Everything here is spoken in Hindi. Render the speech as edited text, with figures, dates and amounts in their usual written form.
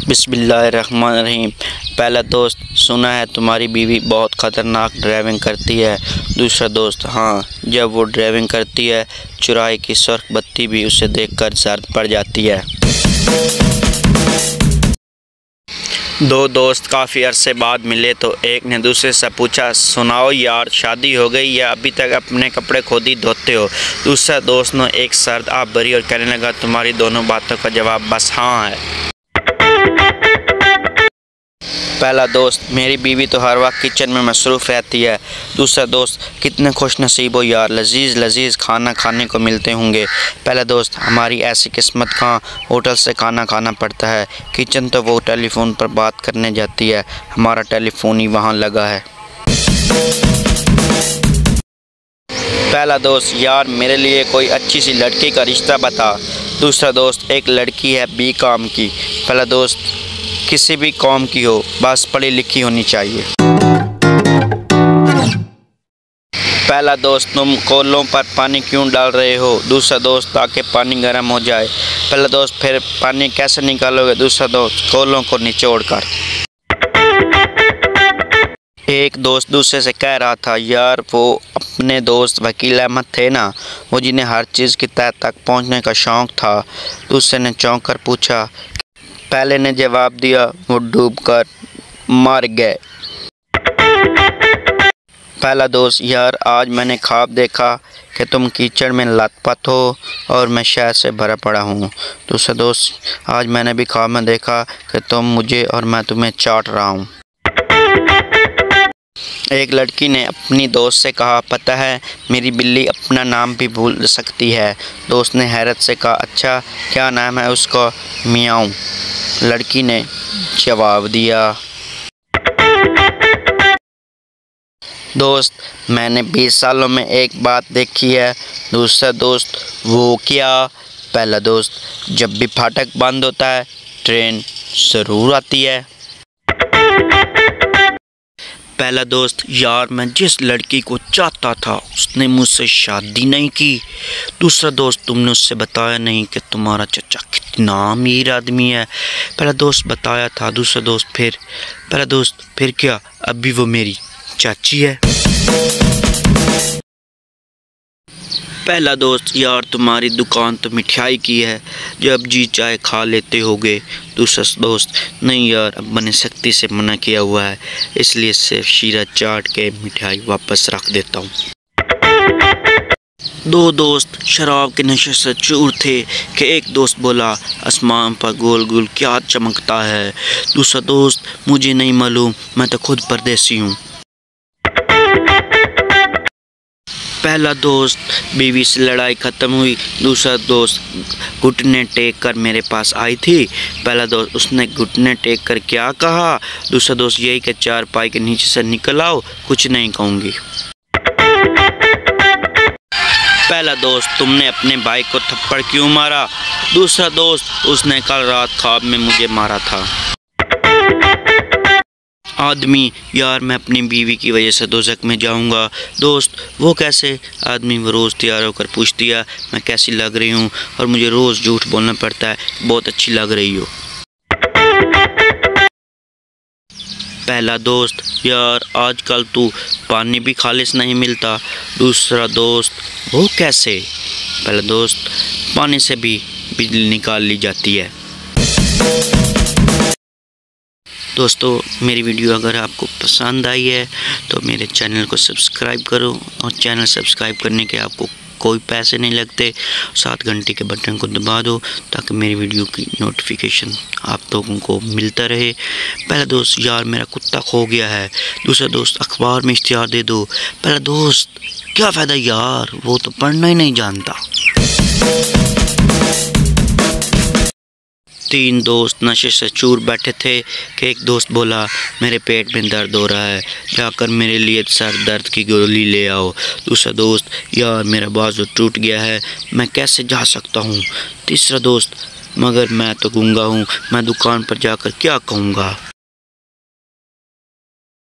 बिस्मिल्लाहिर्रहमानिर्रहीम। पहला दोस्त, सुना है तुम्हारी बीवी बहुत ख़तरनाक ड्राइविंग करती है। दूसरा दोस्त, हाँ, जब वो ड्राइविंग करती है चौराहे की सुर्ख बत्ती भी उसे देखकर जर्द पड़ जाती है। दो दोस्त काफ़ी अरसे बाद मिले तो एक ने दूसरे से पूछा, सुनाओ यार, शादी हो गई या अभी तक अपने कपड़े खुद ही धोते हो? दूसरा दोस्त ने एक सर्द आह भरी और कहने लगा, तुम्हारी दोनों बातों का जवाब बस हाँ है। पहला दोस्त, मेरी बीवी तो हर वक्त किचन में मसरूफ़ रहती है। दूसरा दोस्त, कितने खुश नसीब हो यार, लजीज़ लजीज़ खाना खाने को मिलते होंगे। पहला दोस्त, हमारी ऐसी किस्मत कहाँ, होटल से खाना खाना पड़ता है। किचन तो वो टेलीफोन पर बात करने जाती है, हमारा टेलीफोन ही वहाँ लगा है। पहला दोस्त, यार मेरे लिए कोई अच्छी सी लड़की का रिश्ता बता। दूसरा दोस्त, एक लड़की है बी कॉम की। पहला दोस्त, किसी भी कौम की हो, बस पढ़ी लिखी होनी चाहिए। पहला दोस्त, तुम कोलों पर पानी क्यों डाल रहे हो? दूसरा दोस्त, ताकि पानी गर्म हो जाए। पहला दोस्त, फिर पानी कैसे निकालोगे? दूसरा दोस्त, कोलों को निचोड़ कर। एक दोस्त दूसरे से कह रहा था, यार वो अपने दोस्त वकील अहमद थे ना, वो जिन्हें हर चीज़ की तह तक पहुंचने का शौक़ था। दूसरे ने चौंक कर पूछा। पहले ने जवाब दिया, वो डूबकर मर गए। पहला दोस्त, यार आज मैंने ख्वाब देखा कि तुम कीचड़ में लथपथ हो और मैं शहद से भरा पड़ा हूँ। दूसरा दोस्त, आज मैंने भी ख्वाब में देखा कि तुम मुझे और मैं तुम्हें चाट रहा हूँ। एक लड़की ने अपनी दोस्त से कहा, पता है मेरी बिल्ली अपना नाम भी भूल सकती है। दोस्त ने हैरत से कहा, अच्छा क्या नाम है उसका? मियाऊं, लड़की ने जवाब दिया। दोस्त, मैंने 20 सालों में एक बात देखी है। दूसरा दोस्त, वो क्या? पहला दोस्त, जब भी फाटक बंद होता है ट्रेन ज़रूर आती है। पहला दोस्त, यार मैं जिस लड़की को चाहता था उसने मुझसे शादी नहीं की। दूसरा दोस्त, तुमने उससे बताया नहीं कि तुम्हारा चचा कितना अमीर आदमी है। पहला दोस्त, बताया था। दूसरा दोस्त, फिर? पहला दोस्त, फिर क्या, अभी वो मेरी चाची है। पहला दोस्त, यार तुम्हारी दुकान तो मिठाई की है, जब जी चाहे खा लेते होगे। दूसरा दोस्त, नहीं यार, अब्बा ने सख्ती से मना किया हुआ है, इसलिए सिर्फ शीरा चाट के मिठाई वापस रख देता हूँ। दो दोस्त शराब के नशे से चूर थे कि एक दोस्त बोला, आसमान पर गोल गोल क्या चमकता है? दूसरा दोस्त, मुझे नहीं मालूम, मैं तो खुद परदेसी हूँ। पहला दोस्त, बीवी से लड़ाई ख़त्म हुई। दूसरा दोस्त, घुटने टेक कर मेरे पास आई थी। पहला दोस्त, उसने घुटने टेक कर क्या कहा? दूसरा दोस्त, यही कि चारपाई के नीचे से निकल आओ, कुछ नहीं कहूँगी। पहला दोस्त, तुमने अपने भाई को थप्पड़ क्यों मारा? दूसरा दोस्त, उसने कल रात ख्वाब में मुझे मारा था। आदमी, यार मैं अपनी बीवी की वजह से दोज़ख में जाऊंगा। दोस्त, वो कैसे? आदमी, वो रोज़ तैयार होकर पूछती है मैं कैसी लग रही हूँ और मुझे रोज़ झूठ बोलना पड़ता है बहुत अच्छी लग रही हो। पहला दोस्त, यार आजकल तो पानी भी खालिस नहीं मिलता। दूसरा दोस्त, वो कैसे? पहला दोस्त, पानी से भी बिजली निकाल ली जाती है। दोस्तों, मेरी वीडियो अगर आपको पसंद आई है तो मेरे चैनल को सब्सक्राइब करो, और चैनल सब्सक्राइब करने के आपको कोई पैसे नहीं लगते। 7 घंटे के बटन को दबा दो ताकि मेरी वीडियो की नोटिफिकेशन आप लोगों को मिलता रहे। पहला दोस्त, यार मेरा कुत्ता खो गया है। दूसरा दोस्त, अखबार में इश्तिहार दे दो। पहला दोस्त, क्या फ़ायदा यार, वो तो पढ़ना ही नहीं जानता। 3 दोस्त नशे से चूर बैठे थे कि एक दोस्त बोला, मेरे पेट में दर्द हो रहा है, जाकर मेरे लिए सर दर्द की गोली ले आओ। दूसरा दोस्त, यार मेरा बाजू टूट गया है, मैं कैसे जा सकता हूँ? तीसरा दोस्त, मगर मैं तो गूंगा हूँ, मैं दुकान पर जाकर क्या कहूँगा?